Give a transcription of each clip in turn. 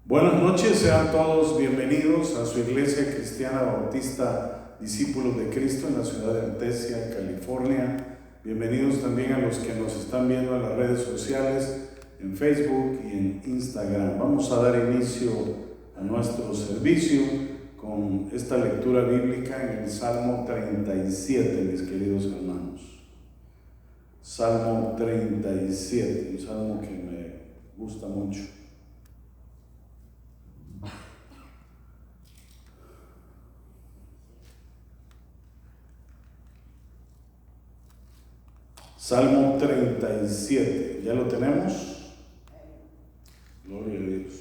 Buenas noches, sean todos bienvenidos a su Iglesia Cristiana Bautista Discípulos de Cristo en la ciudad de Artesia, California. Bienvenidos también a los que nos están viendo en las redes sociales, en Facebook y en Instagram. Vamos a dar inicio a nuestro servicio con esta lectura bíblica en el Salmo 37, mis queridos hermanos. Salmo 37, un salmo que me gusta mucho. Salmo 37, ¿ya lo tenemos? Gloria a Dios.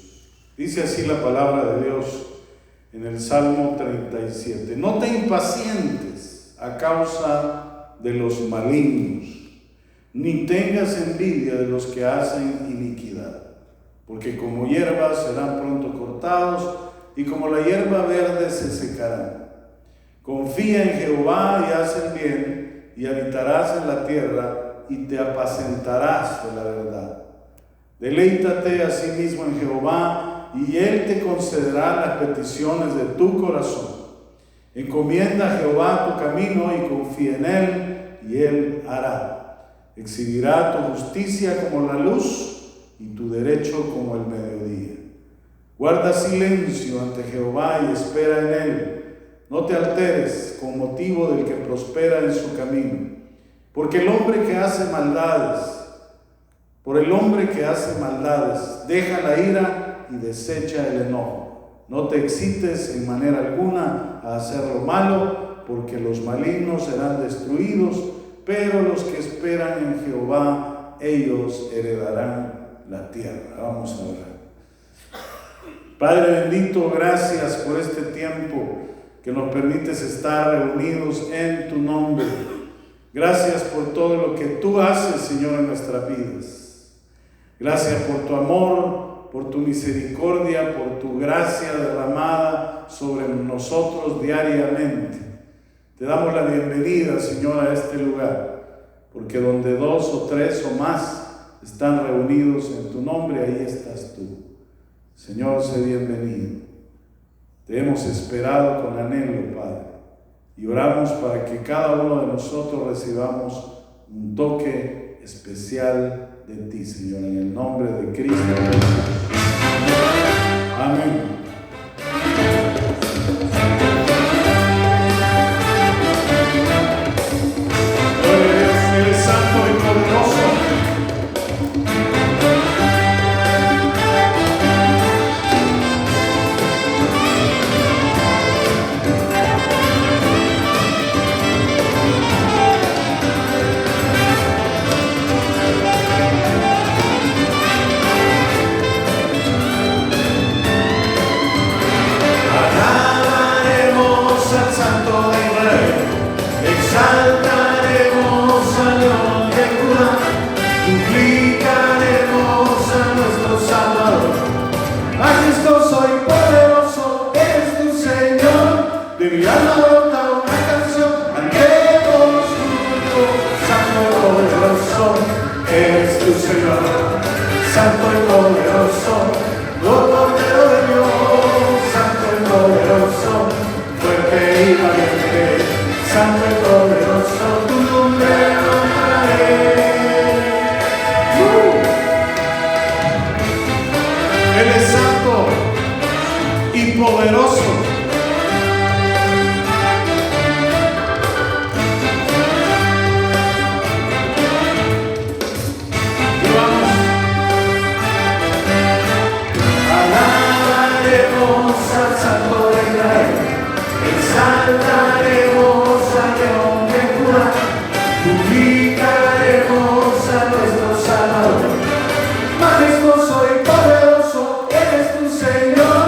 Dice así la palabra de Dios en el Salmo 37. No te impacientes a causa de los malignos, ni tengas envidia de los que hacen iniquidad, porque como hierba serán pronto cortados, y como la hierba verde se secarán. Confía en Jehová y haz el bien, y habitarás en la tierra, y te apacentarás de la verdad. Deleítate a sí mismo en Jehová, y Él te concederá las peticiones de tu corazón. Encomienda a Jehová tu camino, y confía en Él, y Él hará. Exhibirá tu justicia como la luz, y tu derecho como el mediodía. Guarda silencio ante Jehová, y espera en Él. No te alteres con motivo del que prospera en su camino, porque el hombre que hace maldades, deja la ira y desecha el enojo. No te excites en manera alguna a hacer lo malo, porque los malignos serán destruidos, pero los que esperan en Jehová, ellos heredarán la tierra. Vamos a orar. Padre bendito, gracias por este tiempo que nos permites estar reunidos en tu nombre. Gracias por todo lo que tú haces, Señor, en nuestras vidas. Gracias por tu amor, por tu misericordia, por tu gracia derramada sobre nosotros diariamente. Te damos la bienvenida, Señor, a este lugar, porque donde dos o tres o más están reunidos en tu nombre, ahí estás tú. Señor, sé bienvenido. Te hemos esperado con anhelo, Padre, y oramos para que cada uno de nosotros recibamos un toque especial de ti, Señor, en el nombre de Cristo Jesús. Amén. Gloria a Dios, el santo y poderoso. Exaltaremos al León de Judá, glorificaremos a nuestro Salvador. Majestuoso y poderoso eres tu Señor, de mi alma brota una canción, cantemos juntos. Santo y poderoso eres tu Señor, santo y poderoso, oh Cordero de Dios, santo y poderoso, fuerte y valiente. Santo y poderoso, tu nombre honraré. Él es santo y poderoso. Alabaremos al Santo de Israel, exaltaremos al León de Judá, publicaremos a nuestro Salvador. Majestuoso y poderoso eres tu Señor,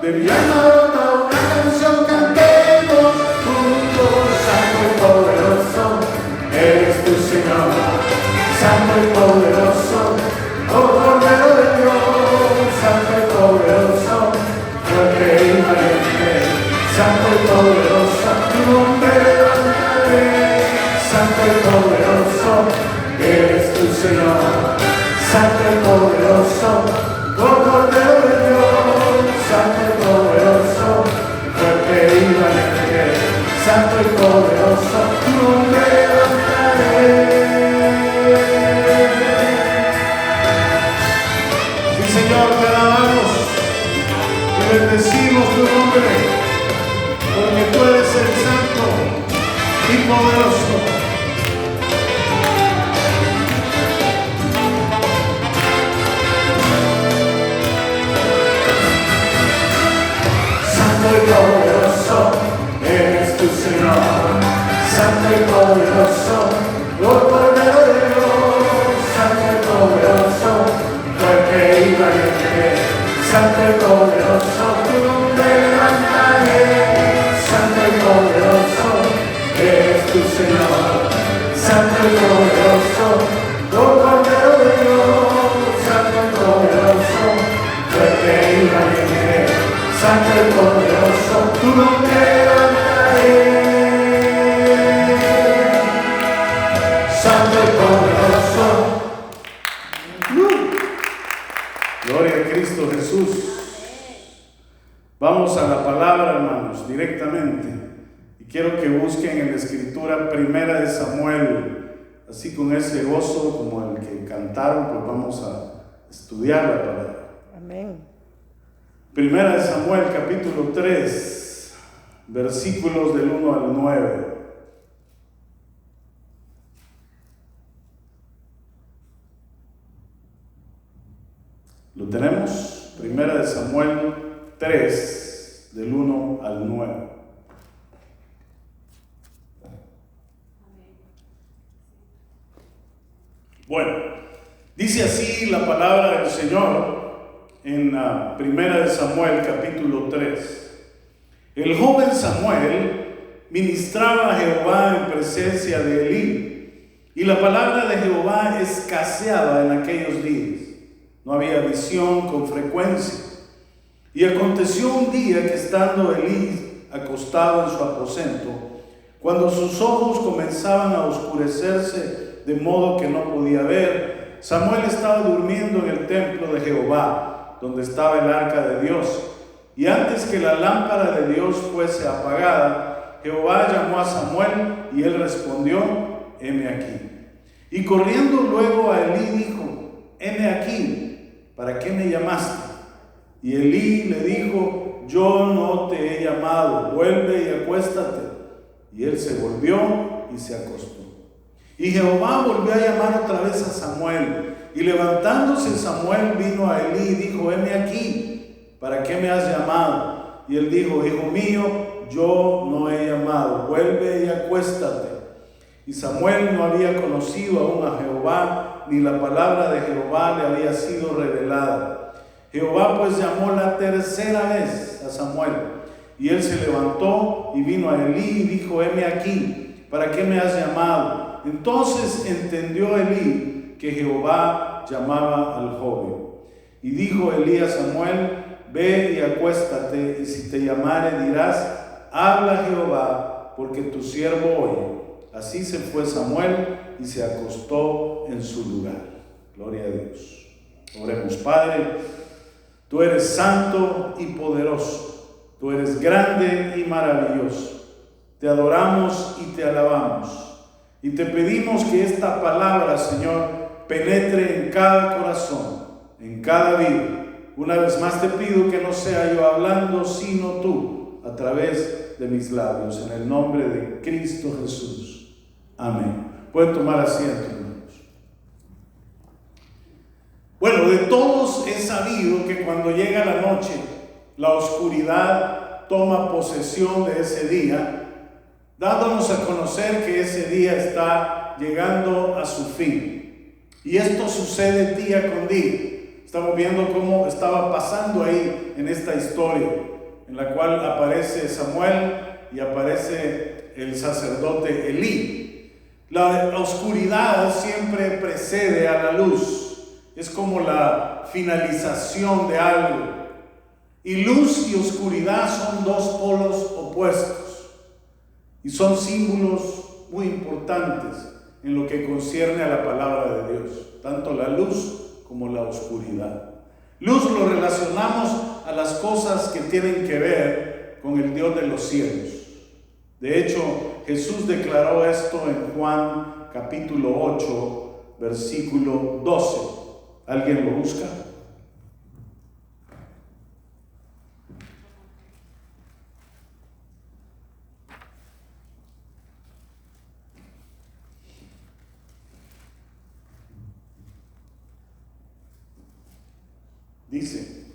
de mi alma brota una canción, cantemos juntos. Santo y poderoso eres tu Señor, santo y poderoso, oh Cordero de Dios, santo y poderoso, fuerte y valiente. Santo y poderoso, tu nombre honraré. Santo y poderoso, eres tu Señor. Santo y poderoso, oh Cordero de Dios. Señor, te alabamos y bendecimos tu nombre, porque tú eres el santo y poderoso. Santo y poderoso eres tu Señor, santo y poderoso, oh Cordero de Dios, santo y poderoso, fuerte y valiente, santo y poderoso, tu nombre levantaré, santo y poderoso eres tu Señor, santo y poderoso, oh Cordero de Dios, santo y poderoso, fuerte y valiente, santo y poderoso, tu nombre levantaré. Santo y poderoso. Gloria a Cristo Jesús. Vamos a la palabra, hermanos, directamente. Y quiero que busquen en la Escritura Primera de Samuel, así con ese gozo como el que cantaron, pues vamos a estudiar la palabra. Amén. Primera de Samuel, capítulo 3, versículos del 1 al 9. ¿Lo tenemos? Primera de Samuel 3, del 1 al 9. Bueno, dice así la palabra del Señor en Primera de Samuel capítulo 3. El joven Samuel ministraba a Jehová en presencia de Elí, y la palabra de Jehová escaseaba en aquellos días. No había visión con frecuencia. Y aconteció un día que estando Elí acostado en su aposento, cuando sus ojos comenzaban a oscurecerse de modo que no podía ver, Samuel estaba durmiendo en el templo de Jehová, donde estaba el arca de Dios. Y antes que la lámpara de Dios fuese apagada, Jehová llamó a Samuel y él respondió: heme aquí. Y corriendo luego a Elí dijo: heme aquí, ¿para qué me llamaste? Y Elí le dijo: yo no te he llamado, vuelve y acuéstate. Y él se volvió y se acostó. Y Jehová volvió a llamar otra vez a Samuel. Y levantándose Samuel vino a Elí y dijo: heme aquí, ¿para qué me has llamado? Y él dijo: hijo mío, yo no he llamado, vuelve y acuéstate. Y Samuel no había conocido aún a Jehová, ni la palabra de Jehová le había sido revelada. Jehová pues llamó la tercera vez a Samuel, y él se levantó y vino a Elí y dijo: heme aquí, ¿para qué me has llamado? Entonces entendió Elí que Jehová llamaba al joven. Y dijo Elí a Samuel: ve y acuéstate, y si te llamare dirás: habla Jehová, porque tu siervo oye. Así se fue Samuel y se acostó en su lugar. Gloria a Dios. Oremos. Padre, tú eres santo y poderoso, tú eres grande y maravilloso. Te adoramos y te alabamos. Y te pedimos que esta palabra, Señor, penetre en cada corazón, en cada vida. Una vez más te pido que no sea yo hablando, sino tú, a través de mis labios, en el nombre de Cristo Jesús. Amén. Pueden tomar asiento, hermanos. Bueno, de todos es sabido que cuando llega la noche, la oscuridad toma posesión de ese día, dándonos a conocer que ese día está llegando a su fin. Y esto sucede día con día. Estamos viendo cómo estaba pasando ahí en esta historia, en la cual aparece Samuel y aparece el sacerdote Elí. La oscuridad siempre precede a la luz. Es como la finalización de algo. Y luz y oscuridad son dos polos opuestos. Y son símbolos muy importantes en lo que concierne a la palabra de Dios. Tanto la luz como la oscuridad. Luz lo relacionamos a las cosas que tienen que ver con el Dios de los cielos. De hecho, Jesús declaró esto en Juan capítulo 8, versículo 12. ¿Alguien lo busca? Dice: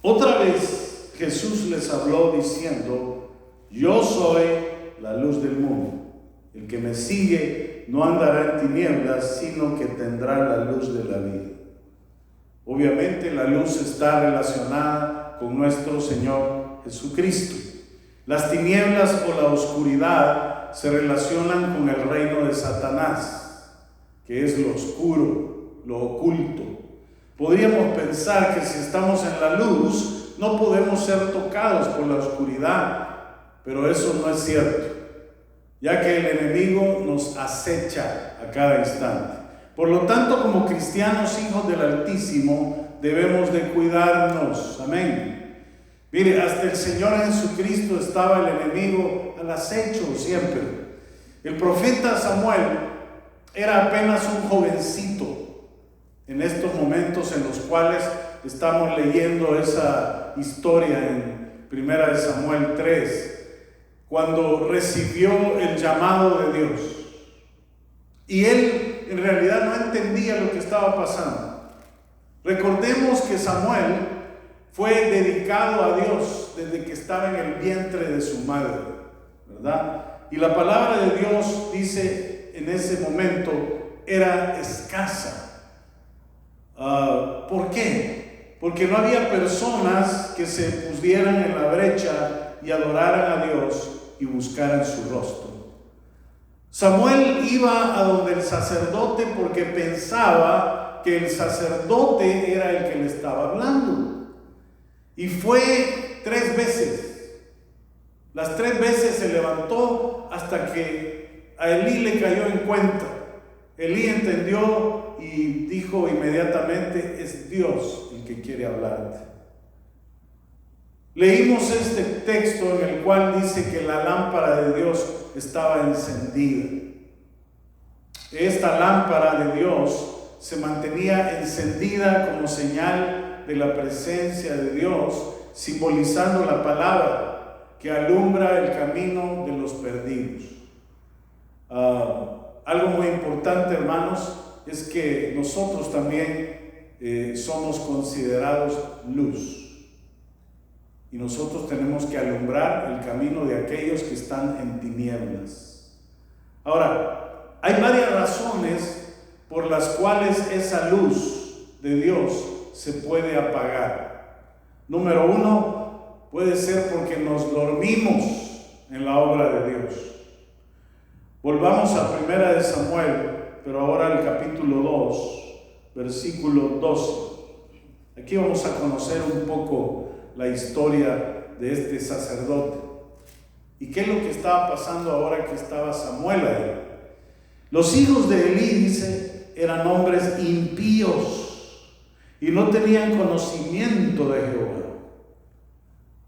otra vez Jesús les habló diciendo: yo soy la luz del mundo. El que me sigue no andará en tinieblas, sino que tendrá la luz de la vida. Obviamente la luz está relacionada con nuestro Señor Jesucristo. Las tinieblas o la oscuridad se relacionan con el reino de Satanás, que es lo oscuro, lo oculto. Podríamos pensar que si estamos en la luz, no podemos ser tocados por la oscuridad, pero eso no es cierto, ya que el enemigo nos acecha a cada instante. Por lo tanto, como cristianos, hijos del Altísimo, debemos de cuidarnos. Amén. Mire, hasta el Señor Jesucristo estaba el enemigo al acecho siempre. El profeta Samuel era apenas un jovencito en estos momentos en los cuales estamos leyendo esa historia en 1 Samuel 3, cuando recibió el llamado de Dios. Y él en realidad no entendía lo que estaba pasando. Recordemos que Samuel fue dedicado a Dios desde que estaba en el vientre de su madre, ¿verdad? Y la palabra de Dios, dice, en ese momento era escasa. ¿Por qué? Porque no había personas que se pusieran en la brecha y adoraran a Dios y buscaran su rostro. Samuel iba a donde el sacerdote porque pensaba que el sacerdote era el que le estaba hablando. Y fue 3 veces. Las 3 veces se levantó hasta que a Elí le cayó en cuenta. Elí entendió y dijo inmediatamente: es Dios el que quiere hablarte. Leímos este texto en el cual dice que la lámpara de Dios estaba encendida. Esta lámpara de Dios se mantenía encendida como señal de la presencia de Dios, simbolizando la palabra que alumbra el camino de los perdidos. Algo muy importante, hermanos, es que nosotros también somos considerados luz. Y nosotros tenemos que alumbrar el camino de aquellos que están en tinieblas. Ahora, hay varias razones por las cuales esa luz de Dios se puede apagar. Número 1, puede ser porque nos dormimos en la obra de Dios. Volvamos a 1 Samuel, pero ahora al capítulo 2, versículo 12. Aquí vamos a conocer un poco la historia de este sacerdote. ¿Y qué es lo que estaba pasando ahora que estaba Samuel ahí? Los hijos de Elí, dice, eran hombres impíos y no tenían conocimiento de Jehová.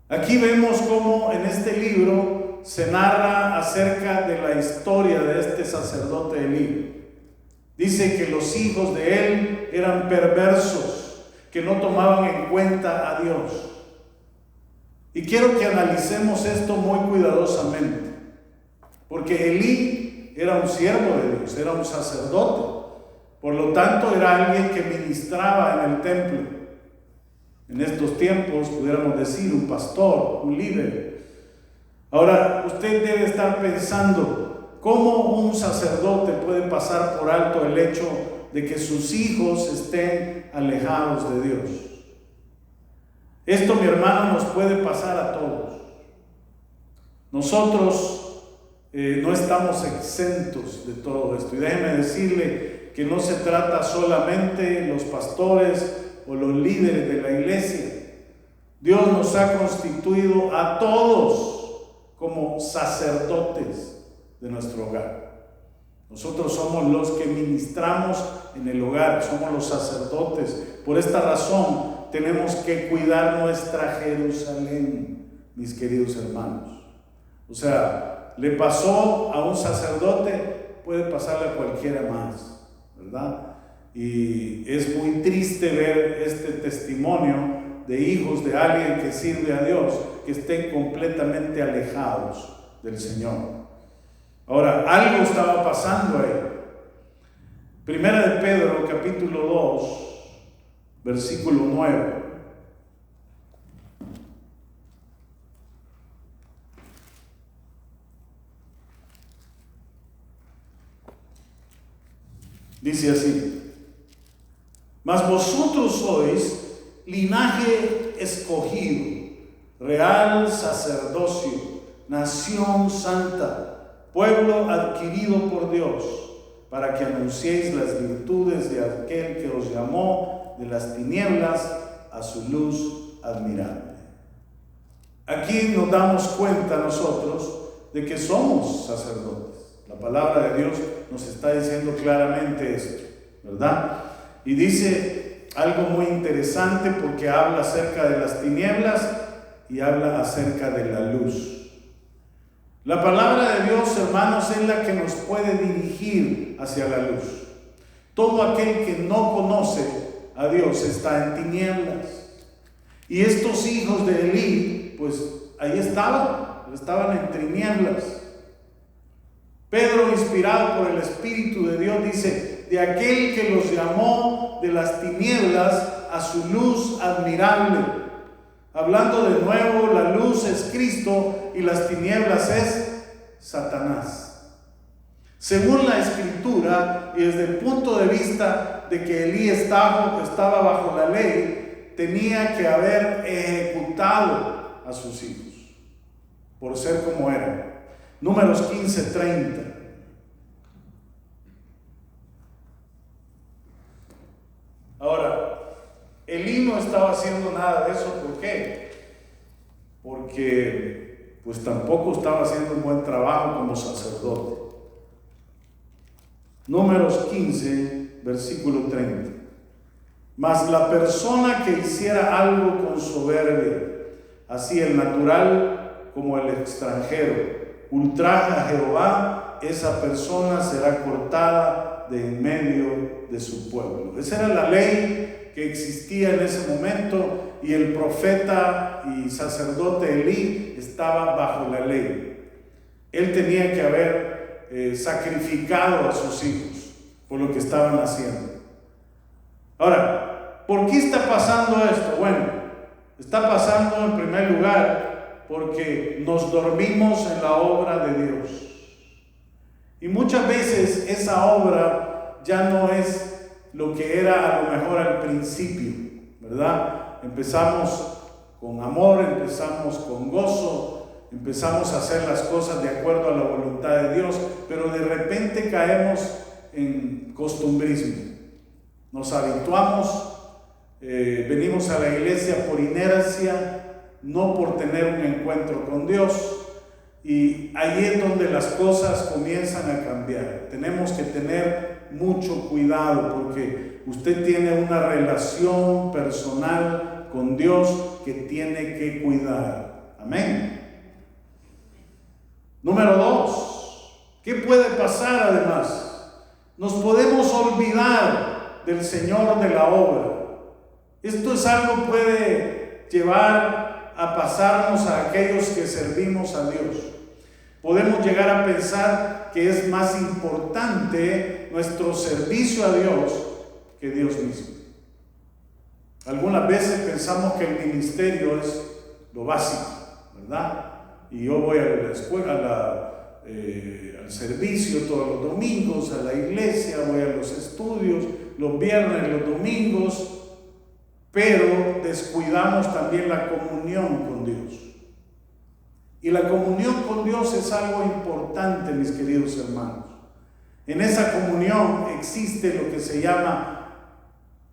Aquí vemos cómo en este libro se narra acerca de la historia de este sacerdote Elí. Dice que los hijos de él eran perversos, que no tomaban en cuenta a Dios. Y quiero que analicemos esto muy cuidadosamente, porque Elí era un siervo de Dios, era un sacerdote, por lo tanto era alguien que ministraba en el templo. En estos tiempos pudiéramos decir un pastor, un líder. Ahora usted debe estar pensando, ¿cómo un sacerdote puede pasar por alto el hecho de que sus hijos estén alejados de Dios? Esto, mi hermano, nos puede pasar a todos. Nosotros no estamos exentos de todo esto. Y déjeme decirle que no se trata solamente de los pastores o los líderes de la iglesia. Dios nos ha constituido a todos como sacerdotes de nuestro hogar. Nosotros somos los que ministramos en el hogar, somos los sacerdotes. Por esta razón tenemos que cuidar nuestra Jerusalén, mis queridos hermanos. O sea, le pasó a un sacerdote, puede pasarle a cualquiera más, ¿verdad? Y es muy triste ver este testimonio de hijos de alguien que sirve a Dios, que estén completamente alejados del Señor. Ahora, algo estaba pasando ahí. Primera de Pedro, capítulo 2, versículo 9. Dice así: mas vosotros sois linaje escogido, real sacerdocio, nación santa, pueblo adquirido por Dios, para que anunciéis las virtudes de aquel que os llamó de las tinieblas a su luz admirable. Aquí nos damos cuenta nosotros de que somos sacerdotes. La palabra de Dios nos está diciendo claramente esto, ¿verdad? Y dice algo muy interesante porque habla acerca de las tinieblas y habla acerca de la luz. La palabra de Dios, hermanos, es la que nos puede dirigir hacia la luz. Todo aquel que no conoce a Dios está en tinieblas. Y estos hijos de Elí, pues ahí estaban en tinieblas. Pedro, inspirado por el Espíritu de Dios, dice: de aquel que los llamó de las tinieblas a su luz admirable. Hablando de nuevo, la luz es Cristo y las tinieblas es Satanás. Según la Escritura, y desde el punto de vista de que Elí estaba bajo la ley, tenía que haber ejecutado a sus hijos por ser como eran. Números 15:30. Ahora, Elí no estaba haciendo nada de eso. ¿Por qué? Porque pues tampoco estaba haciendo un buen trabajo como sacerdote. Números 15, versículo 30. Mas la persona que hiciera algo con soberbia, así el natural como el extranjero, ultraja a Jehová, esa persona será cortada de en medio de su pueblo. Esa era la ley que existía en ese momento, y el profeta y sacerdote Elí estaba bajo la ley. Él tenía que haber sacrificado a sus hijos por lo que estaban haciendo. Ahora, ¿por qué está pasando esto? Bueno, está pasando en primer lugar porque nos dormimos en la obra de Dios. Y muchas veces esa obra ya no es lo que era a lo mejor al principio, ¿verdad? Empezamos con amor, empezamos con gozo, empezamos a hacer las cosas de acuerdo a la voluntad de Dios, pero de repente caemos en costumbrismo. Nos habituamos, venimos a la iglesia por inercia, no por tener un encuentro con Dios, y ahí es donde las cosas comienzan a cambiar. Tenemos que tener mucho cuidado porque usted tiene una relación personal con Dios que tiene que cuidar. Amén. Número 2, ¿qué puede pasar además? Nos podemos olvidar del Señor de la obra. Esto es algo que puede llevar a pasarnos a aquellos que servimos a Dios. Podemos llegar a pensar que es más importante nuestro servicio a Dios que Dios mismo. Algunas veces pensamos que el ministerio es lo básico, ¿verdad? Y yo voy a la escuela, al servicio todos los domingos, a la iglesia, voy a los estudios, los viernes, los domingos, pero descuidamos también la comunión con Dios. Y la comunión con Dios es algo importante, mis queridos hermanos. En esa comunión existe lo que se llama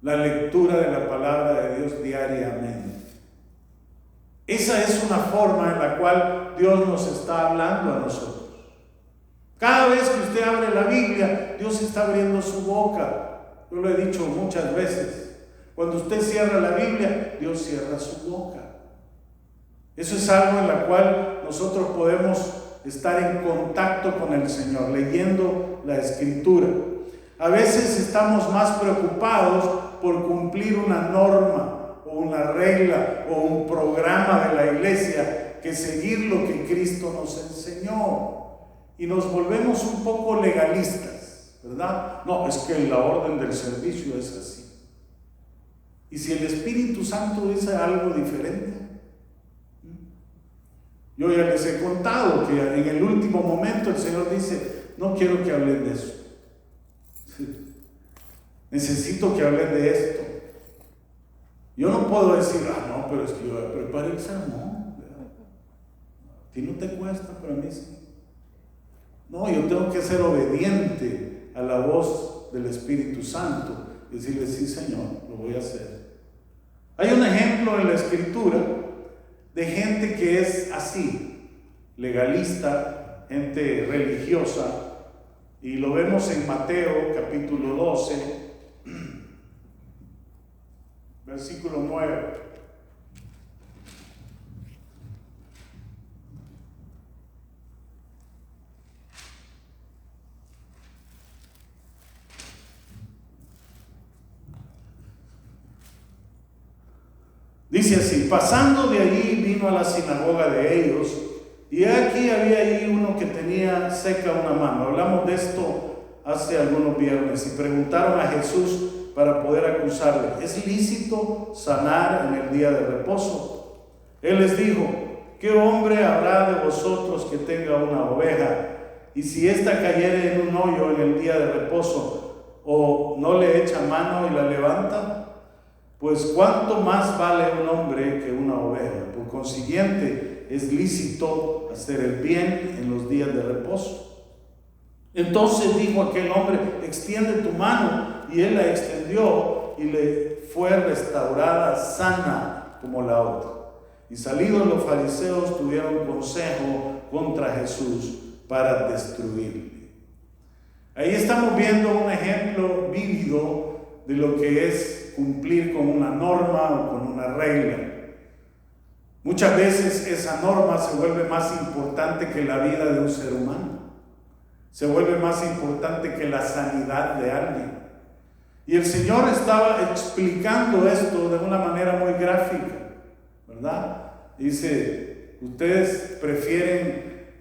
la lectura de la palabra de Dios diariamente. Esa es una forma en la cual Dios nos está hablando a nosotros. Cada vez que usted abre la Biblia, Dios está abriendo su boca. Yo lo he dicho muchas veces. Cuando usted cierra la Biblia, Dios cierra su boca. Eso es algo en la cual nosotros podemos estar en contacto con el Señor, leyendo la Escritura. A veces estamos más preocupados por cumplir una norma o una regla o un programa de la iglesia que seguir lo que Cristo nos enseñó. Y nos volvemos un poco legalistas, ¿verdad? No, es que la orden del servicio es así. ¿Y si el Espíritu Santo dice algo diferente? Yo ya les he contado que en el último momento el Señor dice, no quiero que hablen de eso. Necesito que hablen de esto. Yo no puedo decir, no, pero es que yo preparé el sermón. A ti no te cuesta, pero a mí sí. No, yo tengo que ser obediente a la voz del Espíritu Santo. Y decirle, sí, Señor, lo voy a hacer. Hay un ejemplo en la Escritura de gente que es así, legalista, gente religiosa, y lo vemos en Mateo capítulo 12, versículo 9. Dice así: pasando de allí vino a la sinagoga de ellos, y aquí había allí uno que tenía seca una mano. Hablamos de esto hace algunos viernes y preguntaron a Jesús para poder acusarle: ¿es lícito sanar en el día de reposo? Él les dijo: ¿qué hombre habrá de vosotros que tenga una oveja, y si ésta cayere en un hoyo en el día de reposo, o no le echa mano y la levanta? Pues cuánto más vale un hombre que una oveja. Por consiguiente, es lícito hacer el bien en los días de reposo. Entonces dijo aquel hombre: extiende tu mano. Y él la extendió y le fue restaurada sana como la otra. Y salidos los fariseos tuvieron consejo contra Jesús para destruirle. Ahí estamos viendo un ejemplo vívido de lo que es cumplir con una norma o con una regla. Muchas veces esa norma se vuelve más importante que la vida de un ser humano. Se vuelve más importante que la sanidad de alguien. Y el Señor estaba explicando esto de una manera muy gráfica, ¿verdad? Dice: ustedes prefieren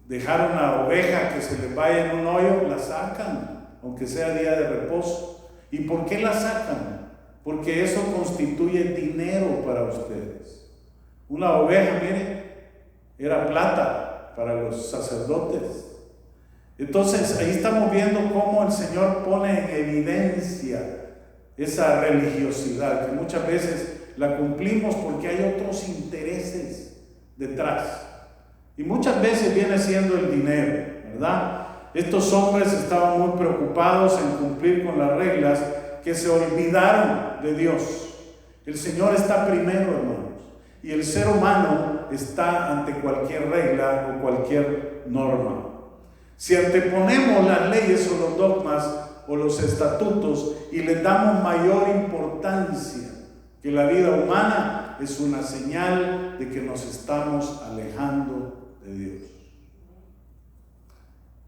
dejar una oveja que se les vaya en un hoyo, la sacan, aunque sea día de reposo. ¿Y por qué la sacan? Porque eso constituye dinero para ustedes. Una oveja, mire, era plata para los sacerdotes. Entonces ahí estamos viendo cómo el Señor pone en evidencia esa religiosidad, que muchas veces la cumplimos porque hay otros intereses detrás. Y muchas veces viene siendo el dinero, ¿verdad? Estos hombres estaban muy preocupados en cumplir con las reglas, que se olvidaron de Dios. El Señor está primero, hermanos, y el ser humano está ante cualquier regla o cualquier norma. Si anteponemos las leyes o los dogmas o los estatutos y les damos mayor importancia que la vida humana, es una señal de que nos estamos alejando de Dios.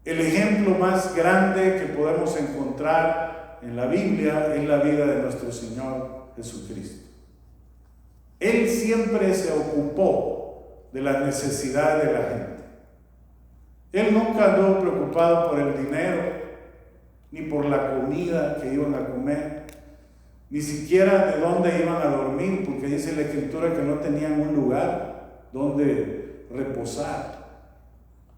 El ejemplo más grande que podemos encontrar en la Biblia es la vida de nuestro Señor Jesucristo. Él siempre se ocupó de las necesidades de la gente. Él nunca anduvo preocupado por el dinero, ni por la comida que iban a comer, ni siquiera de dónde iban a dormir, porque dice la Escritura que no tenían un lugar donde reposar.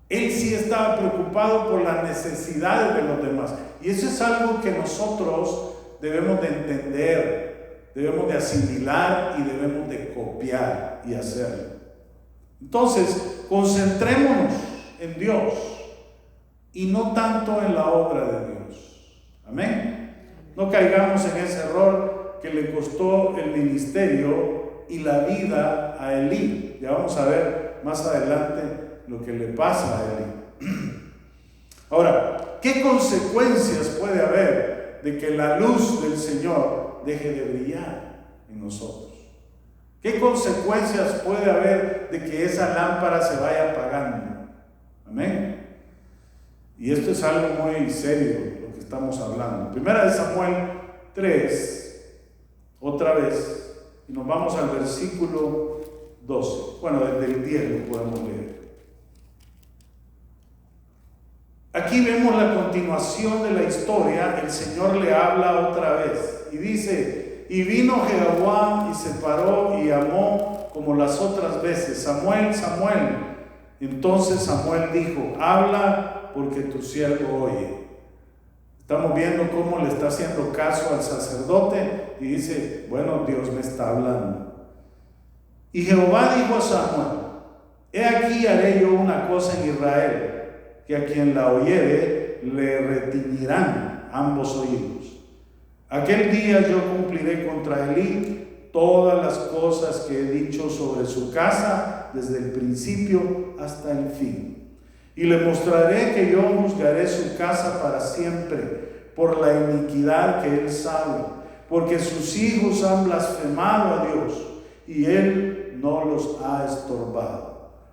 Él sí estaba preocupado por las necesidades de los demás. Y eso es algo que nosotros debemos de entender, debemos de asimilar y debemos de copiar y hacerlo. Entonces, concentrémonos en Dios y no tanto en la obra de Dios. Amén. No caigamos en ese error que le costó el ministerio y la vida a Elí. Ya vamos a ver más adelante lo que le pasa a Elí. Ahora, ¿qué consecuencias puede haber de que la luz del Señor deje de brillar en nosotros? ¿Qué consecuencias puede haber de que esa lámpara se vaya apagando? Amén. Y esto es algo muy serio lo que estamos hablando. Primera de Samuel 3, otra vez, y nos vamos al versículo 12. Bueno, desde el 10 lo podemos leer. Aquí vemos la continuación de la historia. El Señor le habla otra vez y dice: y vino Jehová y se paró y llamó como las otras veces: Samuel, Samuel. Entonces Samuel dijo: habla, porque tu siervo oye. Estamos viendo cómo le está haciendo caso al sacerdote y dice: bueno, Dios me está hablando. Y Jehová dijo a Samuel: he aquí haré yo una cosa en Israel, que a quien la oyere le retiñirán ambos oídos. Aquel día yo cumpliré contra Elí todas las cosas que he dicho sobre su casa desde el principio hasta el fin. Y le mostraré que yo juzgaré su casa para siempre por la iniquidad que él sabe, porque sus hijos han blasfemado a Dios y él no los ha estorbado.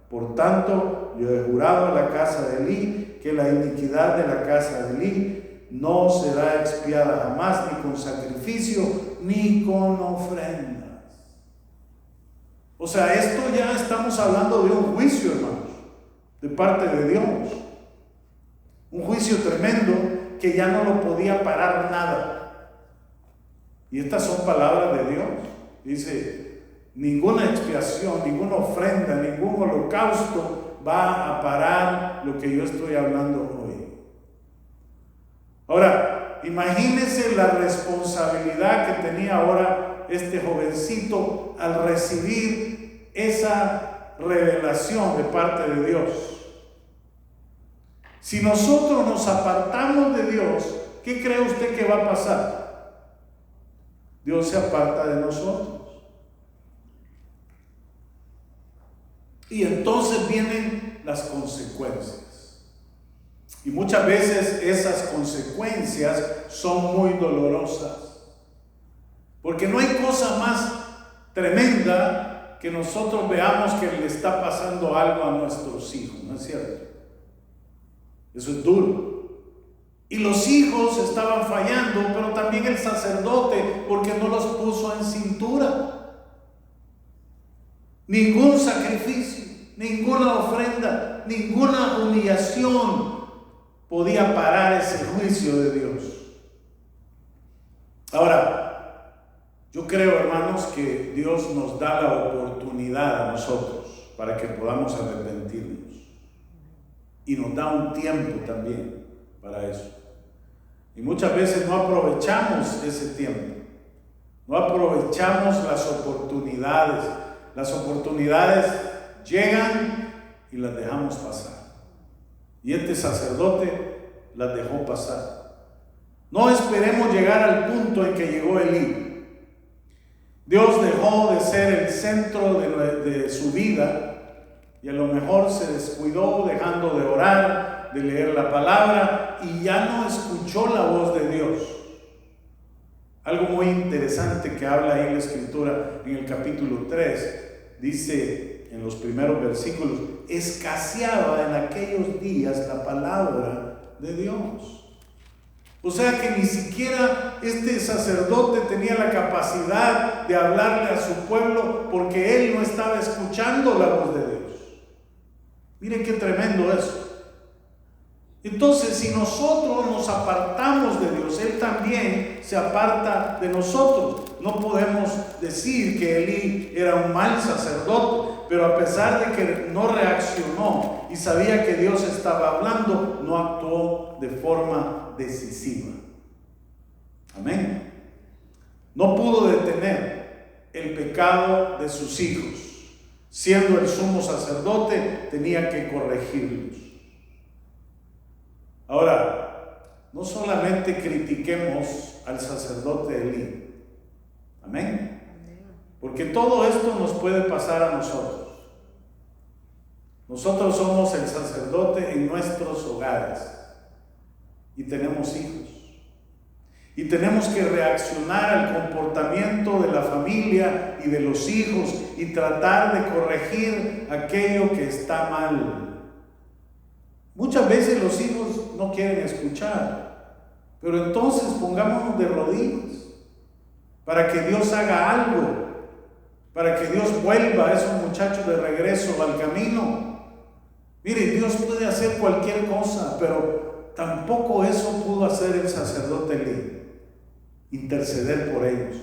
Por tanto, yo he jurado a la casa de Elí que la iniquidad de la casa de Elí no será expiada jamás, ni con sacrificio, ni con ofrendas. O sea, esto ya estamos hablando de un juicio, hermanos, de parte de Dios. Un juicio tremendo que ya no lo podía parar nada. Y estas son palabras de Dios. Dice: ninguna expiación, ninguna ofrenda, ningún holocausto va a parar lo que yo estoy hablando hoy. Ahora, imagínense la responsabilidad que tenía ahora este jovencito al recibir esa revelación de parte de Dios. Si nosotros nos apartamos de Dios, ¿qué cree usted que va a pasar? Dios se aparta de nosotros. Y entonces vienen las consecuencias. Y muchas veces esas consecuencias son muy dolorosas. Porque no hay cosa más tremenda que nosotros veamos que le está pasando algo a nuestros hijos, ¿no es cierto? Eso es duro. Y los hijos estaban fallando, pero también el sacerdote, porque no los puso en cintura. Ningún sacrificio, ninguna ofrenda, ninguna humillación podía parar ese juicio de Dios. Ahora, yo creo, hermanos, que Dios nos da la oportunidad a nosotros para que podamos arrepentirnos. Y nos da un tiempo también para eso. Y muchas veces no aprovechamos ese tiempo. No aprovechamos las oportunidades. Las oportunidades llegan y las dejamos pasar. Y este sacerdote las dejó pasar. No esperemos llegar al punto en que llegó Elí. Dios dejó de ser el centro de su vida y a lo mejor se descuidó dejando de orar, de leer la palabra, y ya no escuchó la voz de Dios. Algo muy interesante que habla ahí la Escritura en el capítulo 3, dice en los primeros versículos: escaseaba en aquellos días la palabra de Dios. O sea que ni siquiera este sacerdote tenía la capacidad de hablarle a su pueblo porque él no estaba escuchando la voz de Dios. Miren qué tremendo eso. Entonces, si nosotros nos apartamos de Dios, Él también se aparta de nosotros. No podemos decir que Elí era un mal sacerdote, pero a pesar de que no reaccionó y sabía que Dios estaba hablando, no actuó de forma decisiva. Amén. No pudo detener el pecado de sus hijos. Siendo el sumo sacerdote, tenía que corregirlos. Ahora, no solamente critiquemos al sacerdote Elí. Amén. Porque todo esto nos puede pasar a nosotros. Nosotros somos el sacerdote en nuestros hogares y tenemos hijos. Y tenemos que reaccionar al comportamiento de la familia y de los hijos y tratar de corregir aquello que está mal. Muchas veces los hijos no quieren escuchar, pero entonces pongámonos de rodillas para que Dios haga algo, para que Dios vuelva a esos muchachos de regreso al camino. Mire, Dios puede hacer cualquier cosa, pero tampoco eso pudo hacer el sacerdote Elí, interceder por ellos.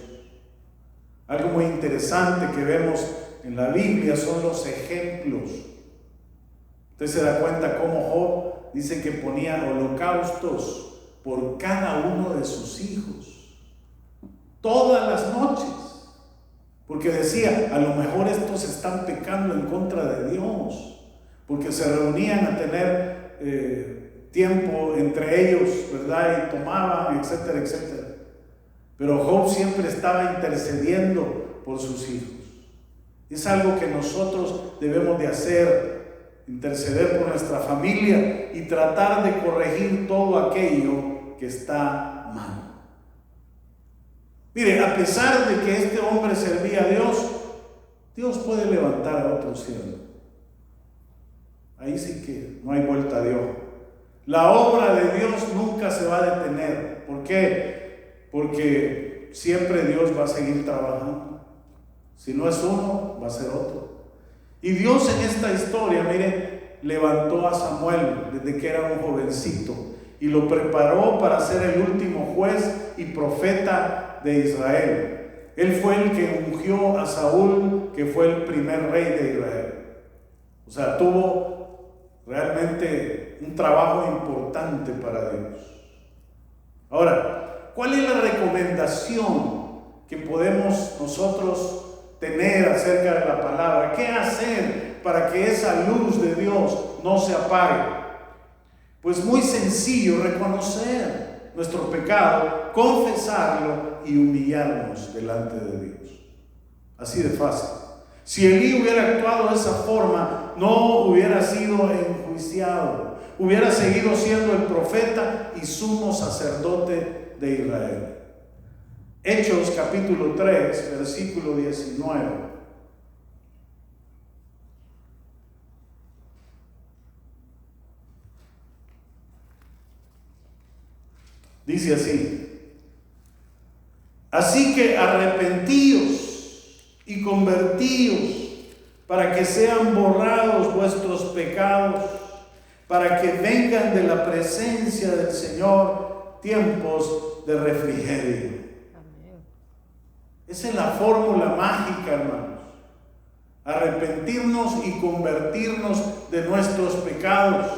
Algo muy interesante que vemos en la Biblia son los ejemplos. Usted se da cuenta cómo Job dice que ponía holocaustos por cada uno de sus hijos, todas las noches, porque decía, a lo mejor estos están pecando en contra de Dios, porque se reunían a tener tiempo entre ellos, ¿verdad? Y tomaban, etcétera, etcétera. Pero Job siempre estaba intercediendo por sus hijos. Es algo que nosotros debemos de hacer, interceder por nuestra familia y tratar de corregir todo aquello que está mal. Mire, a pesar de que este hombre servía a Dios, Dios puede levantar a otro siervo. Ahí sí que no hay vuelta a Dios. La obra de Dios nunca se va a detener. ¿Por qué? Porque siempre Dios va a seguir trabajando. Si no es uno, va a ser otro. Y Dios en esta historia, mire, levantó a Samuel desde que era un jovencito y lo preparó para ser el último juez y profeta de Israel. Él fue el que ungió a Saúl, que fue el primer rey de Israel. O sea, tuvo realmente un trabajo importante para Dios. Ahora, ¿cuál es la recomendación que podemos nosotros tener acerca de la palabra? ¿Qué hacer para que esa luz de Dios no se apague? Pues muy sencillo, reconocer nuestro pecado, confesarlo y humillarnos delante de Dios. Así de fácil. Si Elí hubiera actuado de esa forma, no hubiera sido enjuiciado, hubiera seguido siendo el profeta y sumo sacerdote de Israel. Hechos capítulo 3, versículo 19. Dice así: así que arrepentíos y convertíos para que sean borrados vuestros pecados, para que vengan de la presencia del Señor tiempos de refrigerio. Amén. Esa es la fórmula mágica, hermanos. Arrepentirnos y convertirnos de nuestros pecados.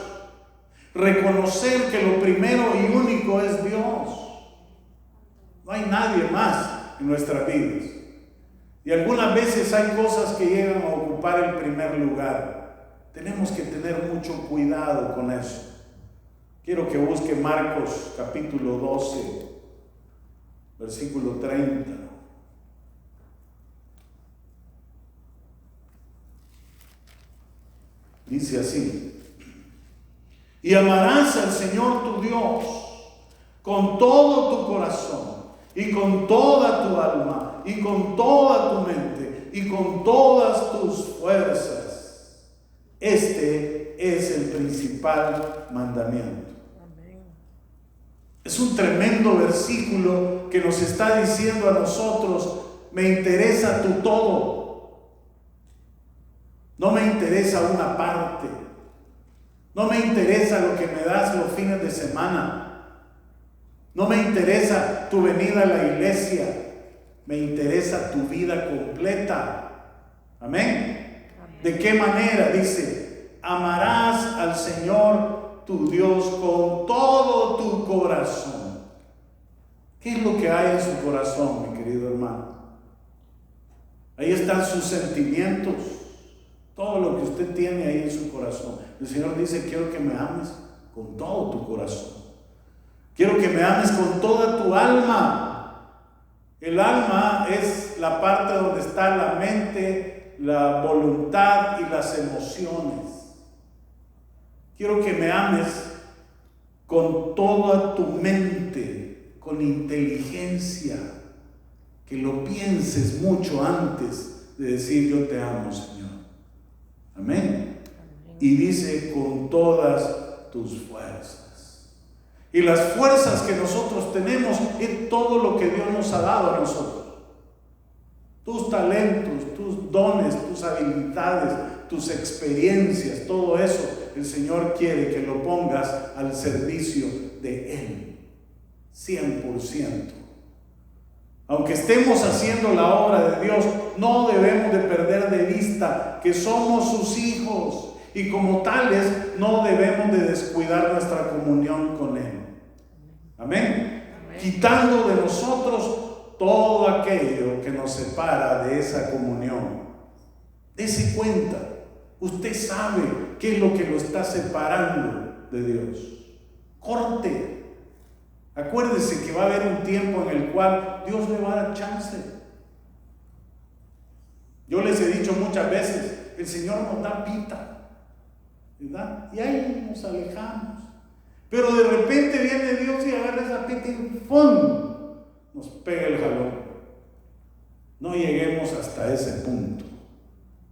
Reconocer que lo primero y único es Dios. No hay nadie más en nuestras vidas. Y algunas veces hay cosas que llegan a ocupar el primer lugar. Tenemos que tener mucho cuidado con eso. Quiero que busque Marcos capítulo 12, versículo 30. Dice así: y amarás al Señor tu Dios con todo tu corazón y con toda tu alma y con toda tu mente y con todas tus fuerzas. Este es el principal mandamiento. Amén. Es un tremendo versículo que nos está diciendo a nosotros: me interesa tu todo. No me interesa una parte. No me interesa lo que me das los fines de semana. No me interesa tu venida a la iglesia. Me interesa tu vida completa. Amén. ¿De qué manera? Dice: amarás al Señor tu Dios con todo tu corazón. ¿Qué es lo que hay en su corazón, mi querido hermano? Ahí están sus sentimientos. Todo lo que usted tiene ahí en su corazón. El Señor dice: quiero que me ames con todo tu corazón. Quiero que me ames con toda tu alma. El alma es la parte donde está la mente, la voluntad y las emociones. Quiero que me ames con toda tu mente, con inteligencia, que lo pienses mucho antes de decir yo te amo, Señor. Amén. Y dice con todas tus fuerzas. Y las fuerzas que nosotros tenemos es todo lo que Dios nos ha dado a nosotros. Tus talentos, tus dones, tus habilidades, tus experiencias, todo eso el Señor quiere que lo pongas al servicio de Él, 100%. Aunque estemos haciendo la obra de Dios, no debemos de perder de vista que somos sus hijos y como tales no debemos de descuidar nuestra comunión con Él. Amén. Quitando de nosotros todo aquello que nos separa de esa comunión. Dese cuenta, usted sabe qué es lo que lo está separando de Dios. Corte. Acuérdese que va a haber un tiempo en el cual Dios le va a dar chance. Yo les he dicho muchas veces, el Señor nos da pita, ¿verdad? Y ahí nos alejamos. Pero de repente viene Dios y agarra esa pita y ¡pum! Nos pega el jalón. No lleguemos hasta ese punto,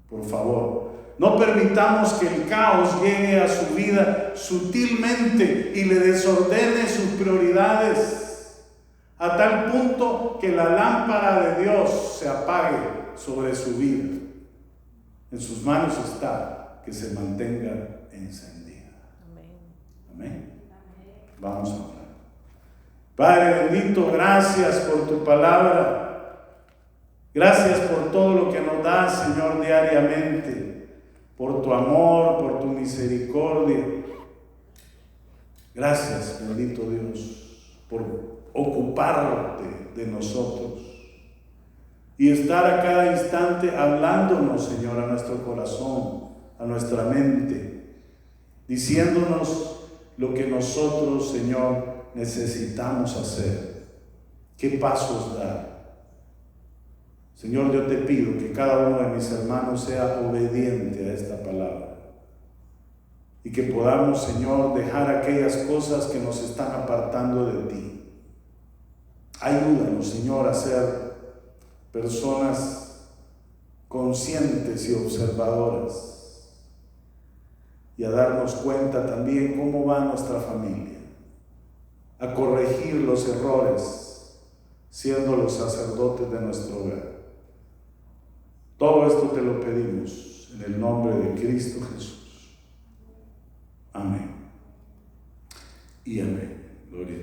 por favor. No permitamos que el caos llegue a su vida sutilmente y le desordene sus prioridades, a tal punto que la lámpara de Dios se apague sobre su vida. En sus manos está que se mantenga encendida. Amén. Amén. Vamos a orar. Padre bendito, gracias por tu palabra. Gracias por todo lo que nos das, Señor, diariamente. Por tu amor, por tu misericordia. Gracias, bendito Dios, por ocuparte de nosotros y estar a cada instante hablándonos, Señor, a nuestro corazón, a nuestra mente, diciéndonos lo que nosotros, Señor, necesitamos hacer, qué pasos dar. Señor, yo te pido que cada uno de mis hermanos sea obediente a esta palabra y que podamos, Señor, dejar aquellas cosas que nos están apartando de ti. Ayúdanos, Señor, a ser personas conscientes y observadoras y a darnos cuenta también cómo va nuestra familia, a corregir los errores siendo los sacerdotes de nuestro hogar. Todo esto te lo pedimos en el nombre de Cristo Jesús. Amén. Y amén. Gloria a Dios.